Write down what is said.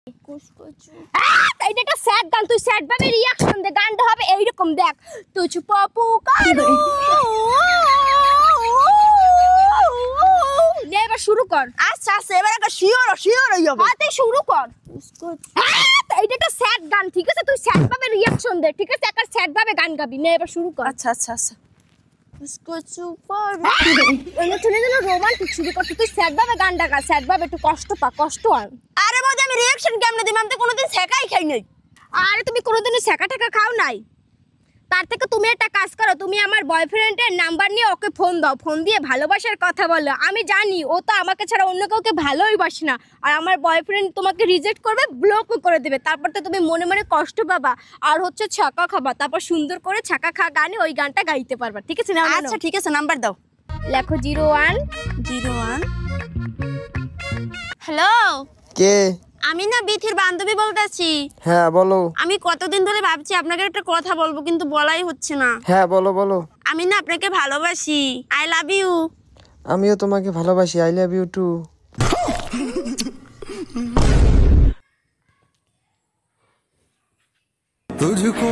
এটা একটা স্যাড গান, তুই স্যাড ভাবে রিঅ্যাকশন দে, গানটা হবে এইরকম দেখ। তুঝ পাপু কারো নে, এবার শুরু কর। আচ্ছা আচ্ছা, এবার একটা শিওর হই হবে। হাতে শুরু কর। এইটা একটা স্যাড গান, ঠিক আছে? তুই স্যাড ভাবে রিঅ্যাকশন দে, ঠিক আছে? একটা স্যাড ভাবে গান গাবি। নে, এবার শুরু কর। আচ্ছা আচ্ছা আচ্ছা, उसको छुपा এনে তুই যেন রোমান্টিক শুরু কর। তুই স্যাড ভাবে গানটা গা, স্যাড ভাবে একটু কষ্ট পা, কষ্ট আন। আরে বাবা, আমি রিঅ্যাকশন কেমনে দিই? আমি তো কোনোদিন শেখাই খাই নাই। আরে তুমি কোনোদিনও শেখা টেকা খাও নাই? তার থেকে তুমি একটা কাজ করো, তুমি আমার বয়ফ্রেন্ডের নাম্বার নিয়ে ওকে ফোন দাও, ফোন দিয়ে ভালোবাসার কথা বলো। আমি জানি ও তো আমাকে ছাড়া অন্য কাউকে ভালোই বাসে না, আর আমার বয়ফ্রেন্ড তোমাকে রিজেক্ট করবে, ব্লকও করে দেবে। তারপর তো তুমি মনে মনে কষ্ট পাবা আর হচ্ছে ছাকা খাবা, তারপর সুন্দর করে ছাকা খা গানে ওই গানটা গাইতে পারবা, ঠিক আছে? না আচ্ছা ঠিক আছে, নাম্বার দাও। লেখো 01 01। হ্যালো, কে? আমি না বিথির বান্ধবী বলতেছি। হ্যাঁ বলো। আমি কতদিন ধরে ভাবছি আপনাকে একটা কথা বলবো, কিন্তু বলাই হচ্ছে না। হ্যাঁ বলো বলো। আমি না আপনাকে ভালোবাসি, আই লাভ ইউ। আমিও তোমাকে ভালোবাসি, আই লাভ ইউ টু। तुझको